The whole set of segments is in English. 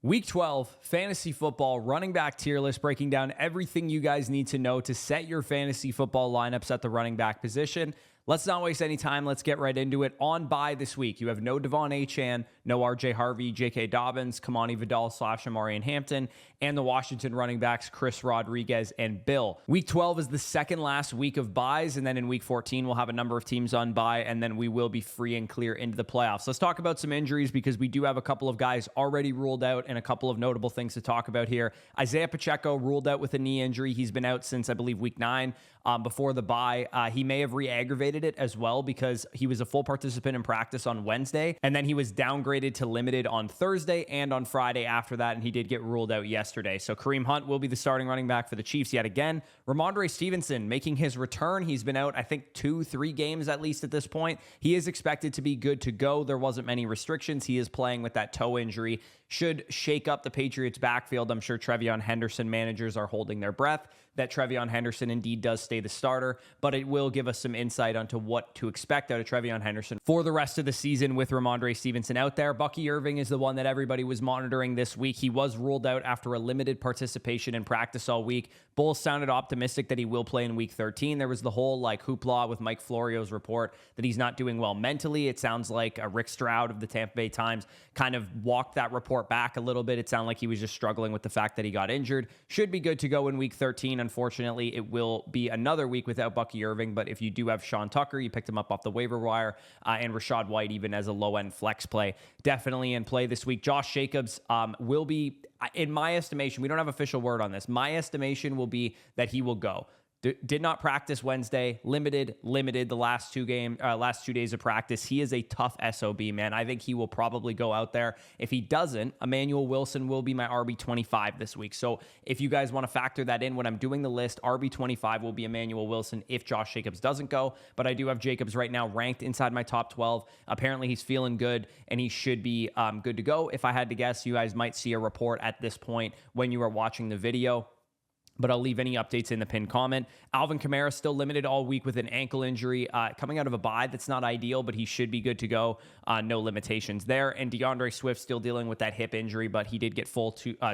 Week 12, fantasy football, running back tier list, breaking down everything you guys need to know to set your fantasy football lineups at the running back position. Let's not waste any time. Let's get right into it. On bye this week, you have no Devon Achane, no RJ Harvey, J.K. Dobbins, Kamani Vidal / Amarian Hampton, and the Washington running backs Chris Rodriguez and Bill. Week 12 is the second last week of byes, and then in week 14, we'll have a number of teams on bye, and then we will be free and clear into the playoffs. Let's talk about some injuries because we do have a couple of guys already ruled out and a couple of notable things to talk about here. Isaiah Pacheco ruled out with a knee injury. He's been out since, I believe, week 9 before the bye. He may have re-aggravated it as well because he was a full participant in practice on Wednesday, and then he was downgraded to limited on Thursday and on Friday after that, and he did get ruled out yesterday. So Kareem Hunt will be the starting running back for the Chiefs yet again. Ramondre Stevenson making his return. He's been out, I think, 2-3 games at least at this point. He is expected to be good to go. There wasn't many restrictions. He is playing with that toe injury. Should shake up the Patriots backfield. I'm sure Trevion Henderson managers are holding their breath that Trevion Henderson indeed does stay the starter, but it will give us some insight onto what to expect out of Trevion Henderson for the rest of the season with Ramondre Stevenson out there. Bucky Irving is the one that everybody was monitoring this week. He was ruled out after a limited participation in practice all week. Bulls sounded optimistic that he will play in week 13. There was the whole hoopla with Mike Florio's report that he's not doing well mentally. It sounds like Rick Stroud of the Tampa Bay Times kind of walked that report back a little bit. It sounded like he was just struggling with the fact that he got injured. Should be good to go in week 13. Unfortunately, it will be another week without Bucky Irving, but if you do have Sean Tucker, you picked him up off the waiver wire, and Rachaad White even as a low-end flex play, definitely in play this week. Josh Jacobs will be, in my estimation, we don't have official word on this, my estimation will be that he will go. Did not practice Wednesday, limited the last two days of practice. He is a tough SOB, man. I think he will probably go out there. If he doesn't, Emmanuel Wilson will be my RB25 this week. So if you guys want to factor that in when I'm doing the list, RB25 will be Emmanuel Wilson if Josh Jacobs doesn't go. But I do have Jacobs right now ranked inside my top 12. Apparently he's feeling good and he should be good to go. If I had to guess, you guys might see a report at this point when you are watching the video, but I'll leave any updates in the pinned comment. Alvin Kamara still limited all week with an ankle injury. Coming out of a bye, that's not ideal, but he should be good to go. No limitations there. And DeAndre Swift still dealing with that hip injury, but he did get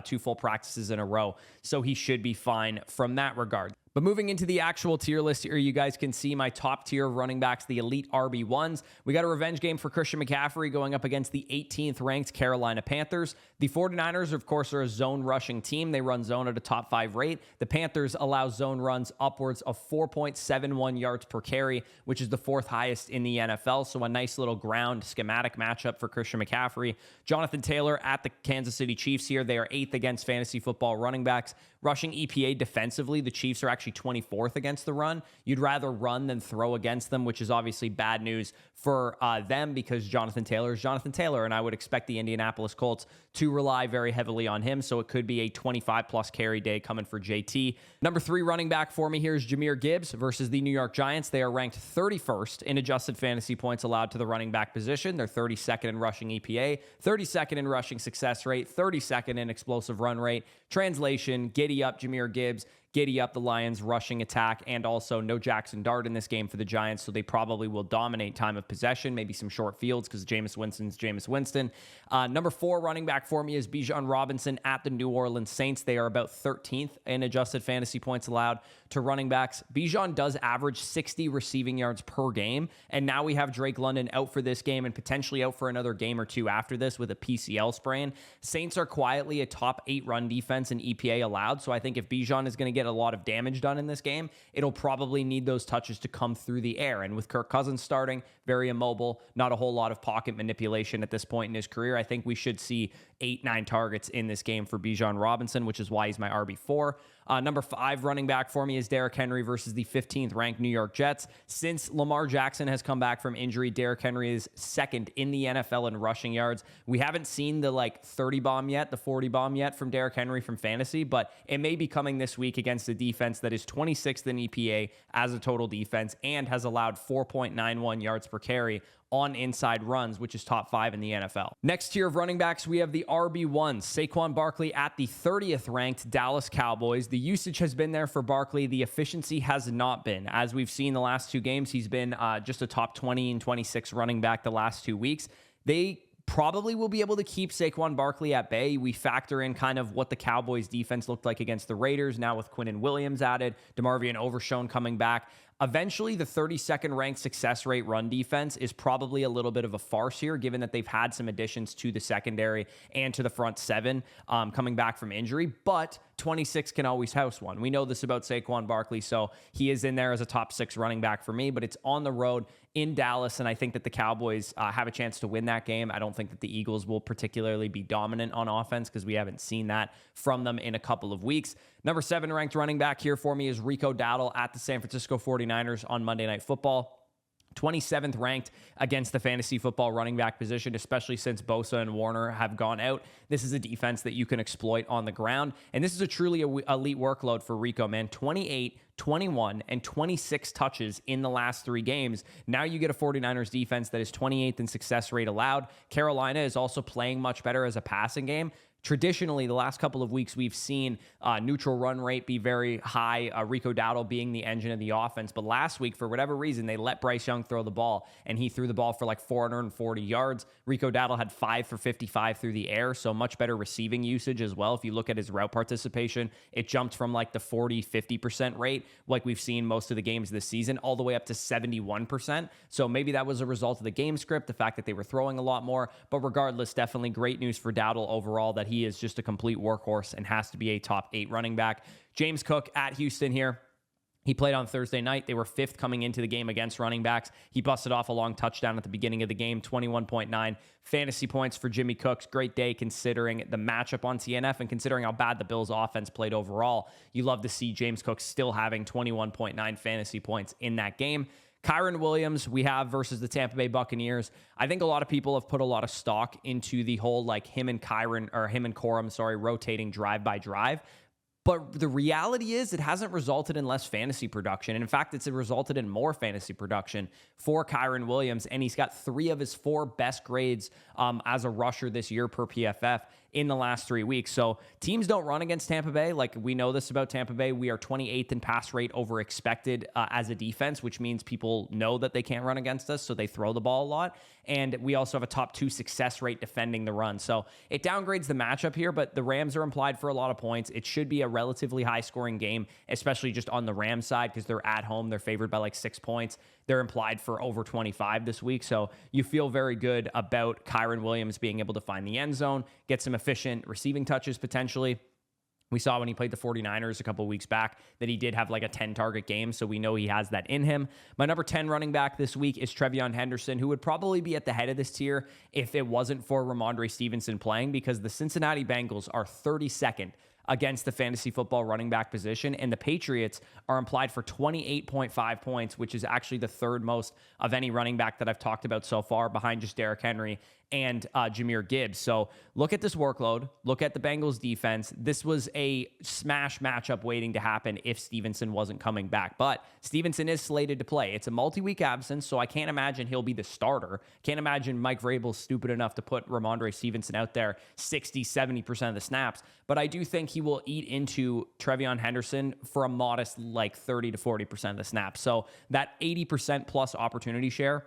two full practices in a row, so he should be fine from that regard. But moving into the actual tier list here, you guys can see my top tier of running backs, the elite RB1s. We got a revenge game for Christian McCaffrey going up against the 18th ranked Carolina Panthers. The 49ers, of course, are a zone rushing team. They run zone at a top 5 rate. The Panthers allow zone runs upwards of 4.71 yards per carry, which is the 4th highest in the NFL. So a nice little ground schematic matchup for Christian McCaffrey. Jonathan Taylor at the Kansas City Chiefs here. They are 8th against fantasy football running backs. Rushing EPA defensively, the Chiefs are actually 24th against the run. You'd rather run than throw against them, which is obviously bad news for them because Jonathan Taylor is Jonathan Taylor, and I would expect the Indianapolis Colts to rely very heavily on him, so it could be a 25-plus carry day coming for JT. Number 3 running back for me here is Jahmyr Gibbs versus the New York Giants. They are ranked 31st in adjusted fantasy points allowed to the running back position. They're 32nd in rushing EPA, 32nd in rushing success rate, 32nd in explosive run rate. Translation, giddy up Jahmyr Gibbs, giddy up the Lions' rushing attack, and also no Jackson Dart in this game for the Giants, so they probably will dominate time of possession, maybe some short fields because Jameis Winston's Jameis Winston. Number 4 running back for me is Bijan Robinson at the New Orleans Saints. They are about 13th in adjusted fantasy points allowed to running backs. Bijan does average 60 receiving yards per game, and now we have Drake London out for this game and potentially out for another game or two after this with a PCL sprain. Saints are quietly a top 8 run defense in EPA allowed, so I think if Bijan is going to get a lot of damage done in this game, it'll probably need those touches to come through the air. And with Kirk Cousins starting, very immobile, not a whole lot of pocket manipulation at this point in his career, I think we should see 8-9 targets in this game for Bijan Robinson, which is why he's my RB4. Number 5 running back for me is Derrick Henry versus the 15th ranked New York Jets. Since Lamar Jackson has come back from injury, Derrick Henry is 2nd in the NFL in rushing yards. We haven't seen the 30 bomb yet, the 40 bomb yet from Derrick Henry from fantasy, but it may be coming this week against a defense that is 26th in EPA as a total defense and has allowed 4.91 yards per carry on inside runs, which is top 5 in the NFL. Next tier of running backs, we have the RB1s. Saquon Barkley at the 30th ranked Dallas Cowboys. The usage has been there for Barkley. The efficiency has not been. As we've seen the last 2 games, he's been just a top 20 and 26 running back the last 2 weeks. They probably will be able to keep Saquon Barkley at bay. We factor in kind of what the Cowboys defense looked like against the Raiders. Now with Quinnen Williams added, DeMarvion Overshown coming back. Eventually, the 32nd ranked success rate run defense is probably a little bit of a farce here, given that they've had some additions to the secondary and to the front seven coming back from injury. But 26 can always house one. We know this about Saquon Barkley, so he is in there as a top 6 running back for me, but it's on the road in Dallas, and I think that the Cowboys have a chance to win that game. I don't think that the Eagles will particularly be dominant on offense because we haven't seen that from them in a couple of weeks. Number 7 ranked running back here for me is Rico Dowdle at the San Francisco 49ers on Monday Night Football. 27th ranked against the fantasy football running back position, especially since Bosa and Warner have gone out. This is a defense that you can exploit on the ground. And this is a truly elite workload for Rico, man. 28, 21, and 26 touches in the last 3 games. Now you get a 49ers defense that is 28th in success rate allowed. Carolina is also playing much better as a passing game. Traditionally, the last couple of weeks, we've seen neutral run rate be very high, Rico Dowdle being the engine of the offense. But last week, for whatever reason, they let Bryce Young throw the ball, and he threw the ball for like 440 yards. Rico Dowdle had 5 for 55 through the air, so much better receiving usage as well. If you look at his route participation, it jumped from like the 40-50% rate, like we've seen most of the games this season, all the way up to 71%. So maybe that was a result of the game script, the fact that they were throwing a lot more. But regardless, definitely great news for Dowdle overall that he is just a complete workhorse and has to be a top 8 running back. James Cook at Houston here. He played on Thursday night. They were 5th coming into the game against running backs. He busted off a long touchdown at the beginning of the game, 21.9 fantasy points for Jimmy Cooks. Great day considering the matchup on TNF and considering how bad the Bills offense played overall. You love to see James Cook still having 21.9 fantasy points in that game. Kyren Williams, we have versus the Tampa Bay Buccaneers. I think a lot of people have put a lot of stock into the whole like him and Corum, rotating drive by drive. But the reality is it hasn't resulted in less fantasy production. And in fact, it's resulted in more fantasy production for Kyren Williams. And he's got 3 of his 4 best grades as a rusher this year per PFF in the last 3 weeks. So teams don't run against Tampa Bay. Like we know this about Tampa Bay. We are 28th in pass rate over expected as a defense, which means people know that they can't run against us. So they throw the ball a lot. And we also have a top 2 success rate defending the run. So it downgrades the matchup here, but the Rams are implied for a lot of points. It should be a relatively high scoring game, especially just on the Rams side because they're at home. They're favored by like 6 points. They're implied for over 25 this week. So you feel very good about Kyren Williams being able to find the end zone, get some efficient receiving touches potentially. We saw when he played the 49ers a couple of weeks back that he did have like a 10-target game, so we know he has that in him. My number 10 running back this week is Trevion Henderson, who would probably be at the head of this tier if it wasn't for Ramondre Stevenson playing, because the Cincinnati Bengals are 32nd against the fantasy football running back position, and the Patriots are implied for 28.5 points, which is actually the 3rd most of any running back that I've talked about so far, behind just Derrick Henry and Jahmyr Gibbs. So look at this workload. Look at the Bengals defense. This was a smash matchup waiting to happen if Stevenson wasn't coming back. But Stevenson is slated to play. It's a multi-week absence, so I can't imagine he'll be the starter. Can't imagine Mike Vrabel's stupid enough to put Ramondre Stevenson out there 60, 70% of the snaps. But I do think he will eat into Trevion Henderson for a modest like 30 to 40% of the snaps. So that 80% plus opportunity share,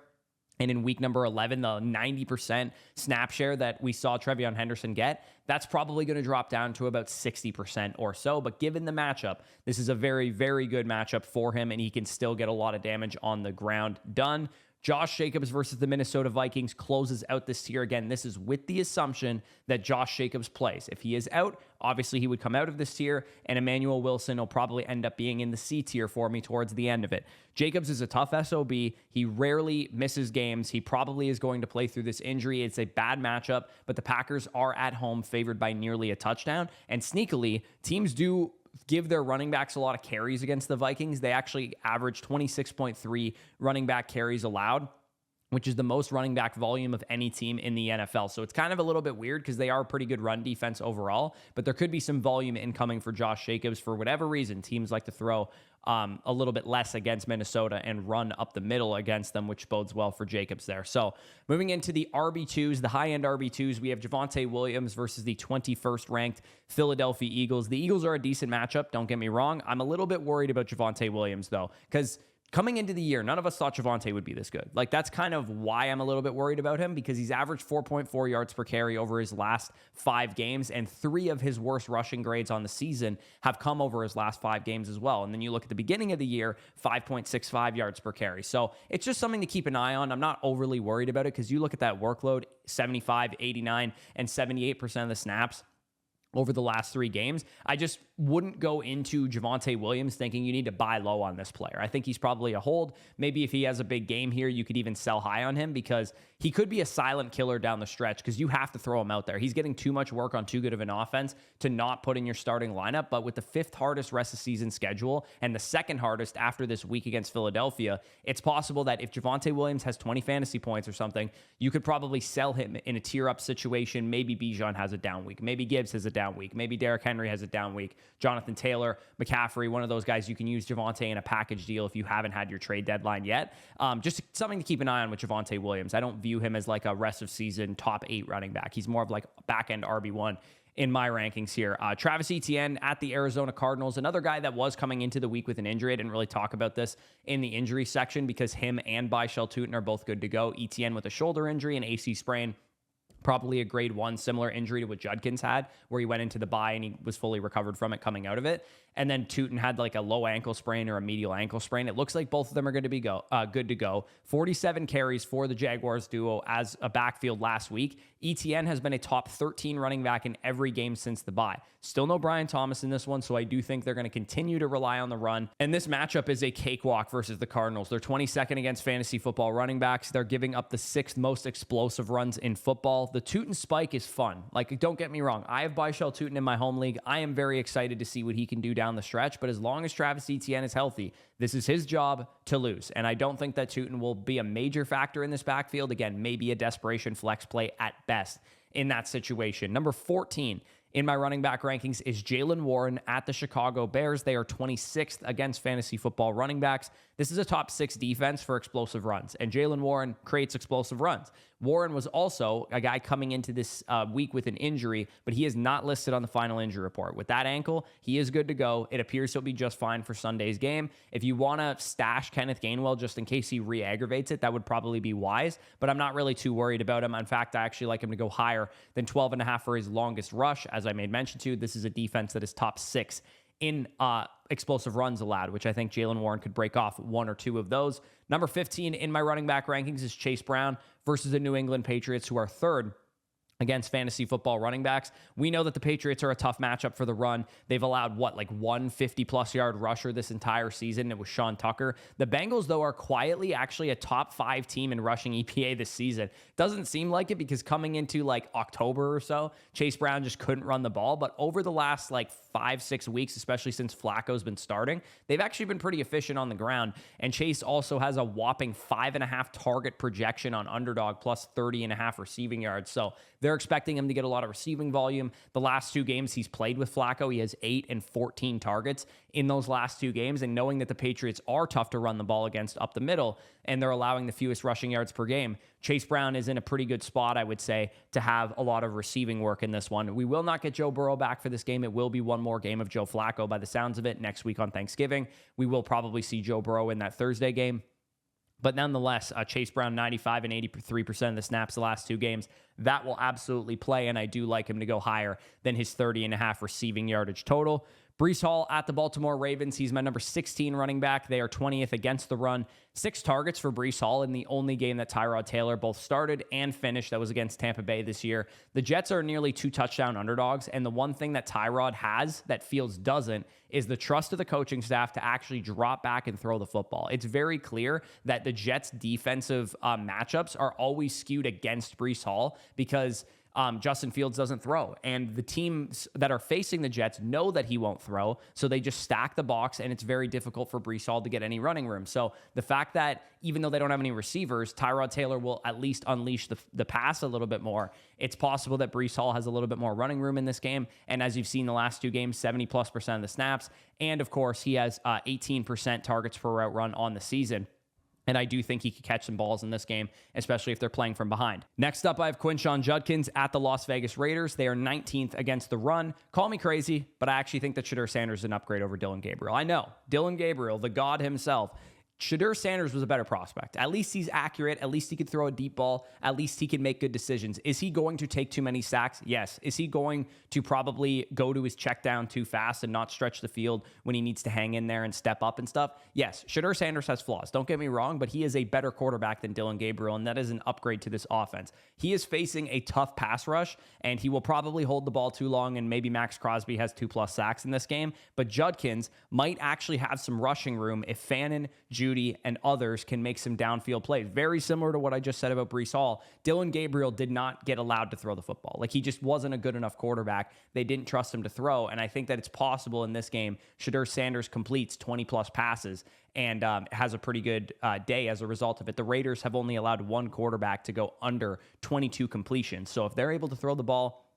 and in week number 11, the 90% snap share that we saw Trevion Henderson get, that's probably going to drop down to about 60% or so. But given the matchup, this is a very, very good matchup for him, and he can still get a lot of damage on the ground done. Josh Jacobs versus the Minnesota Vikings closes out this tier. Again, this is with the assumption that Josh Jacobs plays. If he is out, obviously he would come out of this tier, and Emmanuel Wilson will probably end up being in the C tier for me towards the end of it. Jacobs is a tough SOB. He rarely misses games. He probably is going to play through this injury. It's a bad matchup, but the Packers are at home favored by nearly a touchdown. And sneakily, teams do give their running backs a lot of carries against the Vikings. They actually average 26.3 running back carries allowed, which is the most running back volume of any team in the NFL. So it's kind of a little bit weird because they are a pretty good run defense overall, but there could be some volume incoming for Josh Jacobs. For whatever reason, teams like to throw a little bit less against Minnesota and run up the middle against them, which bodes well for Jacobs there. So moving into the RB2s, the high-end RB2s, we have Javonte Williams versus the 21st ranked Philadelphia Eagles. The Eagles are a decent matchup, don't get me wrong. I'm a little bit worried about Javonte Williams, though, because coming into the year, none of us thought Javonte would be this good. Like, that's kind of why I'm a little bit worried about him, because he's averaged 4.4 yards per carry over his last 5 games, and 3 of his worst rushing grades on the season have come over his last 5 games as well. And then you look at the beginning of the year, 5.65 yards per carry. So it's just something to keep an eye on. I'm not overly worried about it, because you look at that workload, 75, 89, and 78% of the snaps over the last 3 games. I just wouldn't go into Javonte Williams thinking you need to buy low on this player. I think he's probably a hold. Maybe if he has a big game here, you could even sell high on him, because he could be a silent killer down the stretch, because you have to throw him out there. He's getting too much work on too good of an offense to not put in your starting lineup. But with the 5th hardest rest of season schedule and the 2nd hardest after this week against Philadelphia, it's possible that if Javonte Williams has 20 fantasy points or something, you could probably sell him in a tier up situation. Maybe Bijan has a down week. Maybe Gibbs has a down week. Maybe Derrick Henry has a down week. Jonathan Taylor, McCaffrey, one of those guys, you can use Javonte in a package deal if you haven't had your trade deadline yet. Just something to keep an eye on with Javonte Williams. I don't view him as like a rest of season top 8 running back. He's more of like back end RB1 in my rankings here. Travis Etienne at the Arizona Cardinals, another guy that was coming into the week with an injury. I didn't really talk about this in the injury section, because him and Byshell Tootin are both good to go. Etienne with a shoulder injury and AC sprain. Probably a grade 1, similar injury to what Judkins had, where he went into the bye and he was fully recovered from it coming out of it. And then Tootin had like a low ankle sprain or a medial ankle sprain. It looks like both of them are going to be good to go. 47 carries for the Jaguars duo as a backfield last week. ETN has been a top 13 running back in every game since the bye. Still no Brian Thomas in this one, so I do think they're going to continue to rely on the run. And this matchup is a cakewalk versus the Cardinals. They're 22nd against fantasy football running backs. They're giving up the 6th most explosive runs in football. The Tootin spike is fun. Like, don't get me wrong. I have Byshell Tootin in my home league. I am very excited to see what he can do down the stretch, but as long as Travis Etienne is healthy, this is his job to lose. And I don't think that Tootin will be a major factor in this backfield. Again, maybe a desperation flex play at best in that situation. Number 14 in my running back rankings is Jaylen Warren at the Chicago Bears. They are 26th against fantasy football running backs. This is a top 6 defense for explosive runs, and Jaylen Warren creates explosive runs. Warren was also a guy coming into this week with an injury, but he is not listed on the final injury report. With that ankle, he is good to go. It appears he'll be just fine for Sunday's game. If you want to stash Kenneth Gainwell just in case he re-aggravates it, that would probably be wise, but I'm not really too worried about him. In fact, I actually like him to go higher than 12.5 for his longest rush. As I made mention to, this is a defense that is top 6 in explosive runs allowed, which I think Jaylen Warren could break off 1 or 2 of those. Number 15 in my running back rankings is Chase Brown versus the New England Patriots, who are 3rd against fantasy football running backs. We know that the Patriots are a tough matchup for the run. They've allowed, like 150-plus yard rusher this entire season. It was Sean Tucker. The Bengals, though, are quietly actually a top 5 team in rushing EPA this season. Doesn't seem like it, because coming into like October or so, Chase Brown just couldn't run the ball. But over the last like 5-6 weeks, especially since Flacco's been starting, they've actually been pretty efficient on the ground. And Chase also has a whopping 5.5 target projection on Underdog, plus 30.5 receiving yards. So they're expecting him to get a lot of receiving volume. The last 2 games he's played with Flacco, he has 8 and 14 targets in those last 2 games. And knowing that the Patriots are tough to run the ball against up the middle, and they're allowing the fewest rushing yards per game, Chase Brown is in a pretty good spot, I would say, to have a lot of receiving work in this one. We will not get Joe Burrow back for this game. It will be one more game of Joe Flacco by the sounds of it next week on Thanksgiving. We will probably see Joe Burrow in that Thursday game. But nonetheless, Chase Brown, 95 and 83% of the snaps the last 2 games. That will absolutely play, and I do like him to go higher than his 30.5 receiving yardage total. Breece Hall at the Baltimore Ravens. He's my number 16 running back. They are 20th against the run. 6 targets for Breece Hall in the only game that Tyrod Taylor both started and finished. That was against Tampa Bay this year. The Jets are nearly 2 touchdown underdogs, and the one thing that Tyrod has that Fields doesn't is the trust of the coaching staff to actually drop back and throw the football. It's very clear that the Jets' defensive matchups are always skewed against Breece Hall, because Justin Fields doesn't throw, and the teams that are facing the Jets know that he won't throw, so they just stack the box, and it's very difficult for Breece Hall to get any running room. So the fact that even though they don't have any receivers, Tyrod Taylor will at least unleash the pass a little bit more. It's possible that Breece Hall has a little bit more running room in this game, and as you've seen the last 2 games, 70+% of the snaps, and of course he has 18% targets per route run on the season. And I do think he could catch some balls in this game, especially if they're playing from behind. Next up, I have Quinshon Judkins at the Las Vegas Raiders. They are 19th against the run. Call me crazy, but I actually think that Shedeur Sanders is an upgrade over Dylan Gabriel. I know, Dylan Gabriel, the god himself, Shedeur Sanders was a better prospect. At least he's accurate. At least he could throw a deep ball. At least he can make good decisions. Is he going to take too many sacks? Yes. Is he going to probably go to his check down too fast and not stretch the field when he needs to hang in there and step up and stuff? Yes. Shedeur Sanders has flaws. Don't get me wrong, but he is a better quarterback than Dillon Gabriel, and that is an upgrade to this offense. He is facing a tough pass rush, and he will probably hold the ball too long, and maybe Max Crosby has 2+ sacks in this game, but Judkins might actually have some rushing room if Fannin, Judy, and others can make some downfield plays. Very similar to what I just said about Breece Hall. Dillon Gabriel did not get allowed to throw the football. Like, he just wasn't a good enough quarterback. They didn't trust him to throw, and I think that it's possible in this game Shedeur Sanders completes 20+ passes and has a pretty good day as a result of it. The Raiders have only allowed one quarterback to go under 22 completions. So if they're able to throw the ball,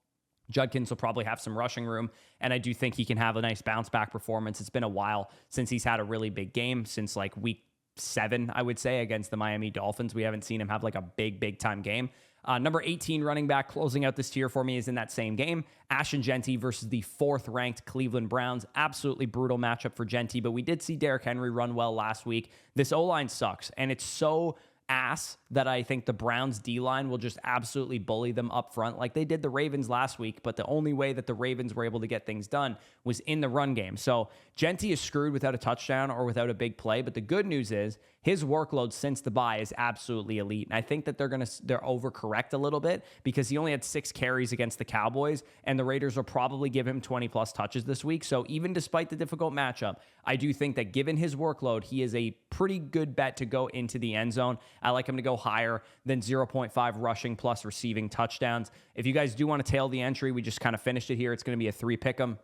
Judkins will probably have some rushing room, and I do think he can have a nice bounce-back performance. It's been a while since he's had a really big game, since like week 7, I would say, against the Miami Dolphins. We haven't seen him have like a big time game. Number 18 running back closing out this tier for me is in that same game. Ashton Jeanty versus the 4th-ranked Cleveland Browns. Absolutely brutal matchup for Jeanty, but we did see Derrick Henry run well last week. This O-line sucks, and it's so ass that I think the Browns D-line will just absolutely bully them up front like they did the Ravens last week, but the only way that the Ravens were able to get things done was in the run game. So Jeanty is screwed without a touchdown or without a big play, but the good news is his workload since the bye is absolutely elite. And I think that they're overcorrect a little bit because he only had 6 carries against the Cowboys, and the Raiders will probably give him 20+ touches this week. So even despite the difficult matchup, I do think that given his workload, he is a pretty good bet to go into the end zone. I like him to go higher than 0.5 rushing plus receiving touchdowns. If you guys do want to tail the entry, we just kind of finished it here. It's going to be a 3 pick'em.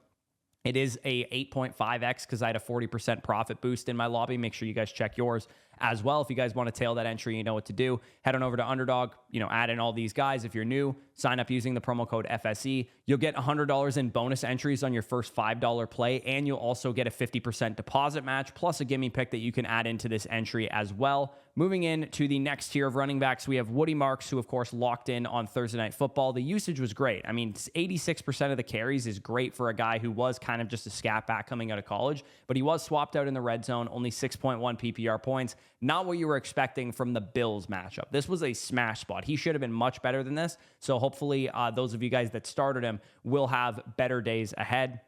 It is a 8.5x because I had a 40% profit boost in my lobby. Make sure you guys check yours as well. If you guys want to tail that entry, you know what to do. Head on over to Underdog, add in all these guys. If you're new, sign up using the promo code FSE. You'll get $100 in bonus entries on your first $5 play, and you'll also get a 50% deposit match, plus a gimme pick that you can add into this entry as well. Moving in to the next tier of running backs, we have Woody Marks, who, of course, locked in on Thursday Night Football. The usage was great. I mean, 86% of the carries is great for a guy who was kind of just a scat back coming out of college, but he was swapped out in the red zone, only 6.1 PPR points. Not what you were expecting from the Bills matchup. This was a smash spot. He should have been much better than this, so hopefully those of you guys that started him will have better days ahead.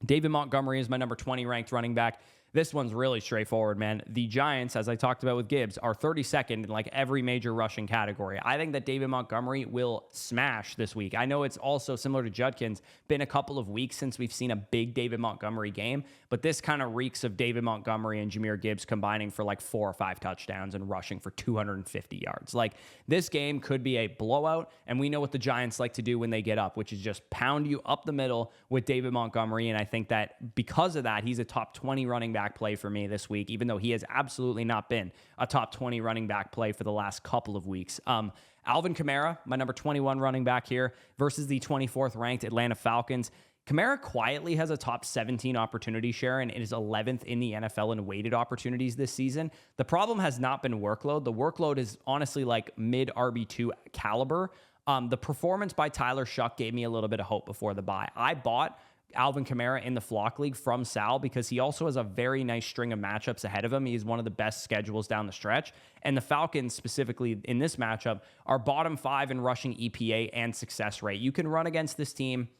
David Montgomery is my number 20 ranked running back. This one's really straightforward, man. The Giants, as I talked about with Gibbs, are 32nd in like every major rushing category. I think that David Montgomery will smash this week. I know it's also similar to Judkins, been a couple of weeks since we've seen a big David Montgomery game, but this kind of reeks of David Montgomery and Jahmyr Gibbs combining for like 4 or 5 touchdowns and rushing for 250 yards. Like, this game could be a blowout, and we know what the Giants like to do when they get up, which is just pound you up the middle with David Montgomery, and I think that because of that, he's a top 20 running back play for me this week, even though he has absolutely not been a top 20 running back play for the last couple of weeks. Alvin Kamara, my number 21 running back here, versus the 24th ranked Atlanta Falcons. Kamara quietly has a top 17 opportunity share and is 11th in the NFL in weighted opportunities this season. The problem has not been workload. The workload is honestly like mid RB2 caliber. The performance by Tyler Shuck gave me a little bit of hope before the bye. I bought Alvin Kamara in the Flock League from Sal because he also has a very nice string of matchups ahead of him. He's one of the best schedules down the stretch. And the Falcons, specifically in this matchup, are bottom 5 in rushing EPA and success rate. You can run against this team.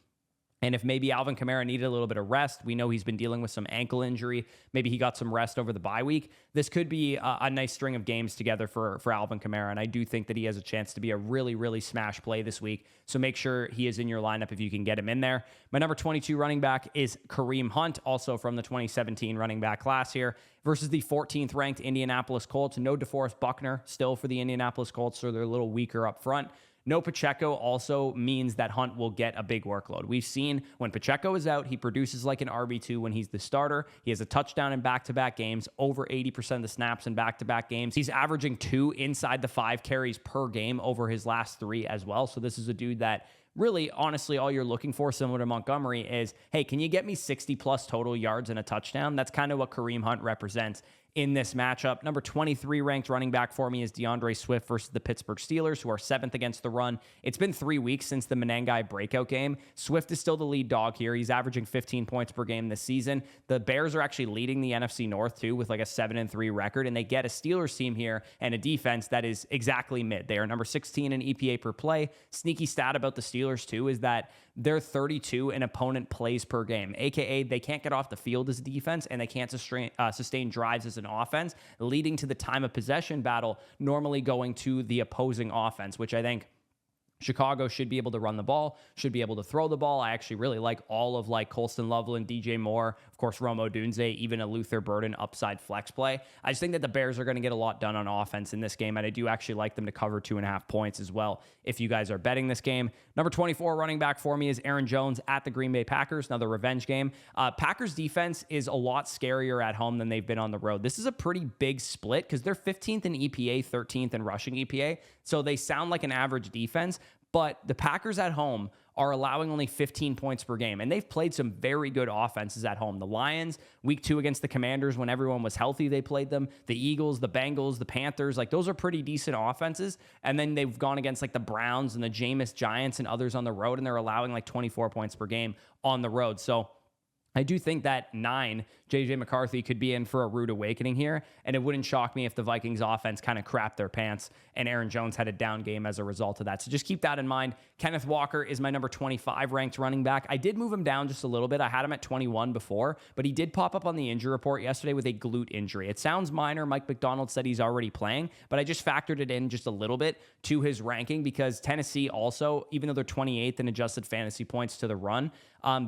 And if maybe Alvin Kamara needed a little bit of rest, we know he's been dealing with some ankle injury. Maybe he got some rest over the bye week. This could be a nice string of games together for Alvin Kamara. And I do think that he has a chance to be a really, really smash play this week. So make sure he is in your lineup if you can get him in there. My number 22 running back is Kareem Hunt, also from the 2017 running back class here, versus the 14th ranked Indianapolis Colts. No DeForest Buckner still for the Indianapolis Colts, so they're a little weaker up front. No Pacheco also means that Hunt will get a big workload. We've seen when Pacheco is out, he produces like an RB2 when he's the starter. He has a touchdown in back-to-back games, over 80% of the snaps in back-to-back games. He's averaging 2 inside the 5 carries per game over his last 3 as well. So this is a dude that really, honestly, all you're looking for, similar to Montgomery, is, hey, can you get me 60 plus total yards and a touchdown? That's kind of what Kareem Hunt represents in this matchup. Number 23 ranked running back for me is DeAndre Swift versus the Pittsburgh Steelers, who are 7th against the run. It's been 3 weeks since the Menengai breakout game. Swift is still the lead dog here. He's averaging 15 points per game this season. The Bears are actually leading the NFC North too with like a 7-3 record, and they get a Steelers team here and a defense that is exactly mid. They are number 16 in EPA per play. Sneaky stat about the Steelers too is that they're 32 in opponent plays per game, aka they can't get off the field as a defense and they can't sustain drives as an offense, leading to the time of possession battle normally going to the opposing offense, which I think Chicago should be able to run the ball, should be able to throw the ball. I actually really like all of like Colston Loveland, DJ Moore, of course, Romo Dunze, even a Luther Burden upside flex play. I just think that the Bears are going to get a lot done on offense in this game, and I do actually like them to cover 2.5 points as well if you guys are betting this game. Number 24 running back for me is Aaron Jones at the Green Bay Packers, another revenge game. Packers defense is a lot scarier at home than they've been on the road. This is a pretty big split because they're 15th in EPA, 13th in rushing EPA, so they sound like an average defense. But the Packers at home are allowing only 15 points per game, and they've played some very good offenses at home. The Lions, week 2 against the Commanders, when everyone was healthy, they played them. The Eagles, the Bengals, the Panthers, like those are pretty decent offenses. And then they've gone against like the Browns and the Jameis Giants and others on the road, and they're allowing like 24 points per game on the road. So I do think that 9, J.J. McCarthy could be in for a rude awakening here, and it wouldn't shock me if the Vikings offense kind of crapped their pants and Aaron Jones had a down game as a result of that. So just keep that in mind. Kenneth Walker is my number 25 ranked running back. I did move him down just a little bit. I had him at 21 before, but he did pop up on the injury report yesterday with a glute injury. It sounds minor. Mike McDonald said he's already playing, but I just factored it in just a little bit to his ranking because Tennessee also, even though they're 28th in adjusted fantasy points to the run,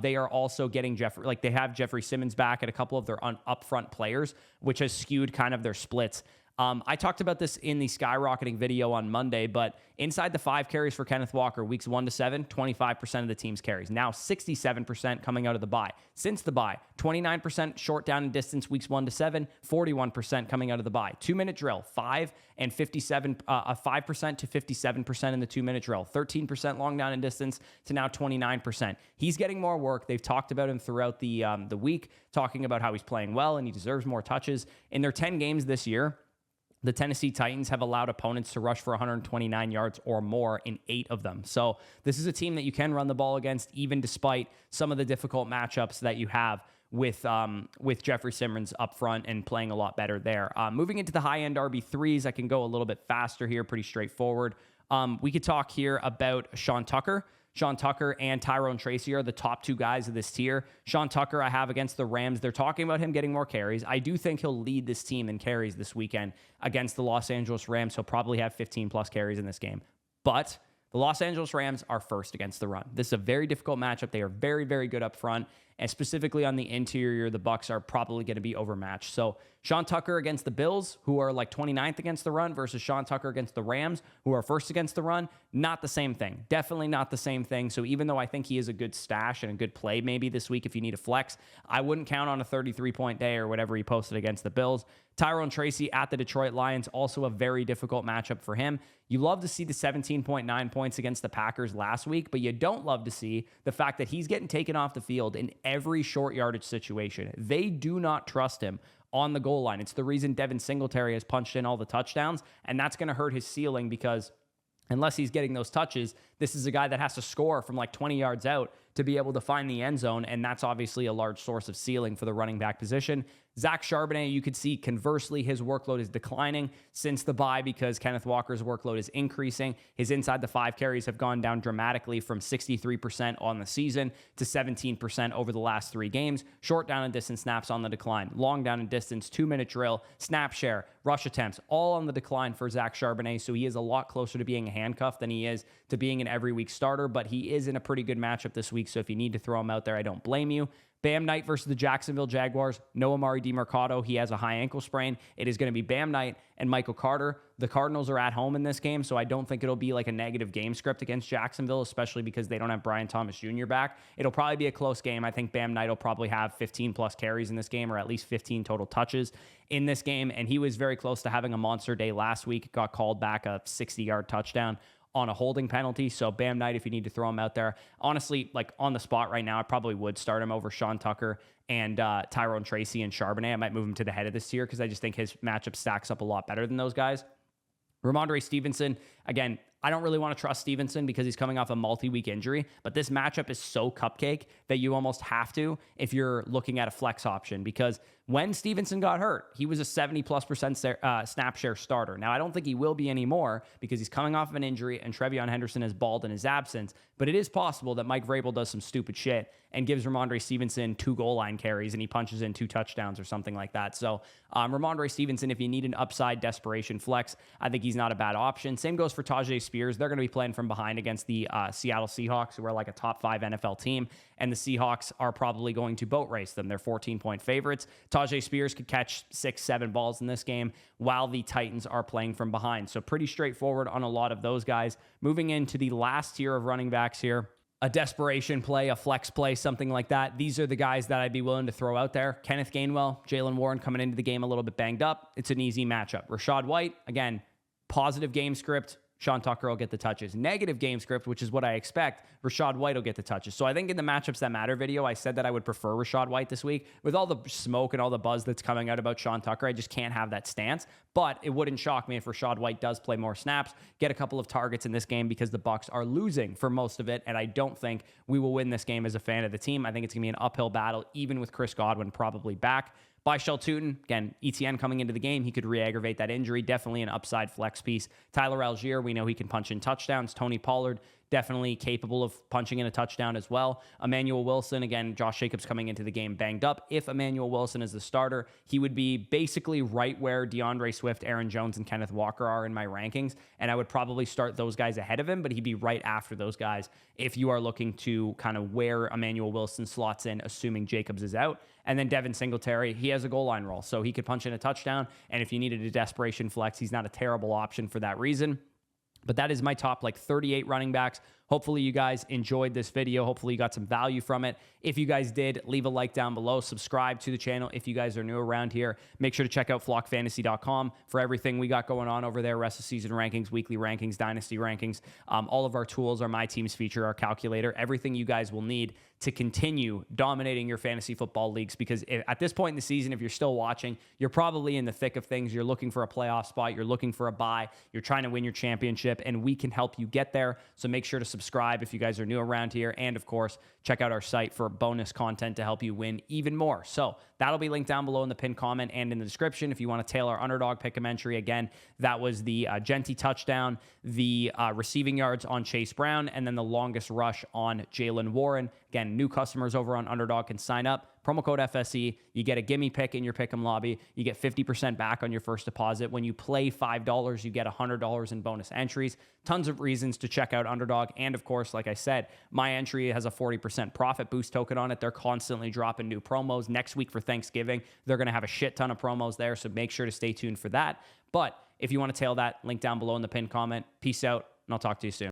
they are also getting they have Jeffrey Simmons back at a couple of their upfront players, which has skewed kind of their splits. I talked about this in the skyrocketing video on Monday, but inside the 5 carries for Kenneth Walker, weeks 1 to 7, 25% of the team's carries. Now 67% coming out of the bye. Since the bye, 29% short down and distance, weeks 1 to 7, 41% coming out of the bye. 2-minute drill, 5% to 57% in the 2-minute drill. 13% long down and distance to now 29%. He's getting more work. They've talked about him throughout the week, talking about how he's playing well and he deserves more touches. In their 10 games this year, the Tennessee Titans have allowed opponents to rush for 129 yards or more in 8 of them. So this is a team that you can run the ball against, even despite some of the difficult matchups that you have with Jeffrey Simmons up front and playing a lot better there. Moving into the high-end RB3s, I can go a little bit faster here, pretty straightforward. We could talk here about Sean Tucker. Sean Tucker and Tyrone Tracy are the top 2 guys of this tier. Sean Tucker I have against the Rams. They're talking about him getting more carries. I do think he'll lead this team in carries this weekend against the Los Angeles Rams. He'll probably have 15+ carries in this game. But the Los Angeles Rams are first against the run. This is a very difficult matchup. They are very, very good up front. And specifically on the interior, the Bucs are probably going to be overmatched. So Sean Tucker against the Bills, who are like 29th against the run, versus Sean Tucker against the Rams, who are first against the run, not the same thing. Definitely not the same thing. So even though I think he is a good stash and a good play maybe this week if you need a flex, I wouldn't count on a 33-point day or whatever he posted against the Bills. Tyrone Tracy at the Detroit Lions, also a very difficult matchup for him. You love to see the 17.9 points against the Packers last week, but you don't love to see the fact that he's getting taken off the field in every short yardage situation. They do not trust him on the goal line. It's the reason Devin Singletary has punched in all the touchdowns, and that's going to hurt his ceiling because unless he's getting those touches, this is a guy that has to score from like 20 yards out to be able to find the end zone, and that's obviously a large source of ceiling for the running back position. Zach Charbonnet, you could see conversely, his workload is declining since the bye because Kenneth Walker's workload is increasing. His inside the 5 carries have gone down dramatically from 63% on the season to 17% over the last 3 games. Short down and distance snaps on the decline. Long down and distance, 2-minute drill, snap share, rush attempts, all on the decline for Zach Charbonnet. So he is a lot closer to being a handcuff than he is to being an every week starter, but he is in a pretty good matchup this week. So if you need to throw him out there, I don't blame you. Bam Knight versus the Jacksonville Jaguars. No Amari DiMercato. He has a high ankle sprain. It is going to be Bam Knight and Michael Carter. The Cardinals are at home in this game, so I don't think it'll be like a negative game script against Jacksonville, especially because they don't have Brian Thomas Jr. back. It'll probably be a close game. I think Bam Knight will probably have 15+ carries in this game, or at least 15 total touches in this game, and he was very close to having a monster day last week. Got called back a 60-yard touchdown on a holding penalty. So Bam Knight, if you need to throw him out there, honestly, like on the spot right now, I probably would start him over Sean Tucker and Tyrone Tracy and Charbonnet. I might move him to the head of this tier because I just think his matchup stacks up a lot better than those guys. Ramondre Stevenson, again, I don't really want to trust Stevenson because he's coming off a multi-week injury, but this matchup is so cupcake that you almost have to if you're looking at a flex option, because when Stevenson got hurt, he was a 70+% snap share starter. Now, I don't think he will be anymore because he's coming off of an injury and Trevion Henderson has balled in his absence, but it is possible that Mike Vrabel does some stupid shit and gives Ramondre Stevenson 2 goal line carries and he punches in 2 touchdowns or something like that. So Ramondre Stevenson, if you need an upside desperation flex, I think he's not a bad option. Same goes for Tajay Spears. They're going to be playing from behind against the Seattle Seahawks, who are like a top 5 NFL team, and the Seahawks are probably going to boat race them. They're 14-point favorites. Tajay Spears could catch 6-7 balls in this game while the Titans are playing from behind. So pretty straightforward on a lot of those guys. Moving into the last tier of running backs here, a desperation play, a flex play, something like that. These are the guys that I'd be willing to throw out there. Kenneth Gainwell, Jaylen Warren coming into the game a little bit banged up. It's an easy matchup. Rachaad White, again, positive game script. Sean Tucker will get the touches. Negative game script, which is what I expect, Rachaad White will get the touches. So I think in the matchups that matter video, I said that I would prefer Rachaad White this week. With all the smoke and all the buzz that's coming out about Sean Tucker, I just can't have that stance. But it wouldn't shock me if Rachaad White does play more snaps, get a couple of targets in this game because the Bucs are losing for most of it, and I don't think we will win this game as a fan of the team. I think it's going to be an uphill battle, even with Chris Godwin probably back. By Shelton, again, ETN coming into the game, he could re-aggravate that injury. Definitely an upside flex piece. Tyler Algier, we know he can punch in touchdowns. Tony Pollard, definitely capable of punching in a touchdown as well. Emmanuel Wilson, again, Josh Jacobs coming into the game banged up. If Emmanuel Wilson is the starter, he would be basically right where DeAndre Swift, Aaron Jones, and Kenneth Walker are in my rankings, and I would probably start those guys ahead of him, but he'd be right after those guys if you are looking to kind of where Emmanuel Wilson slots in, assuming Jacobs is out. And then Devin Singletary, he has a goal line role, so he could punch in a touchdown, and if you needed a desperation flex, he's not a terrible option for that reason. But that is my top 38 running backs. Hopefully you guys enjoyed this video. Hopefully you got some value from it. If you guys did, leave a like down below. Subscribe to the channel if you guys are new around here. Make sure to check out flockfantasy.com for everything we got going on over there. Rest of season rankings, weekly rankings, dynasty rankings. All of our tools, our My Teams feature, our calculator, everything you guys will need to continue dominating your fantasy football leagues, because at this point in the season, if you're still watching, you're probably in the thick of things. You're looking for a playoff spot. You're looking for a bye. You're trying to win your championship, and we can help you get there. So make sure to subscribe if you guys are new around here. And of course, check out our site for bonus content to help you win even more. So that'll be linked down below in the pinned comment and in the description. If you want to tail our underdog pick'em entry, again, that was the Genty touchdown, the receiving yards on Chase Brown, and then the longest rush on Jaylen Warren. Again, new customers over on Underdog can sign up. Promo code FSE. You get a gimme pick in your pick'em lobby. You get 50% back on your first deposit. When you play $5, you get $100 in bonus entries. Tons of reasons to check out Underdog. And of course, like I said, my entry has a 40% profit boost token on it. They're constantly dropping new promos. Next week for Thanksgiving, they're going to have a shit ton of promos there. So make sure to stay tuned for that. But if you want to tail that, link down below in the pinned comment. Peace out, and I'll talk to you soon.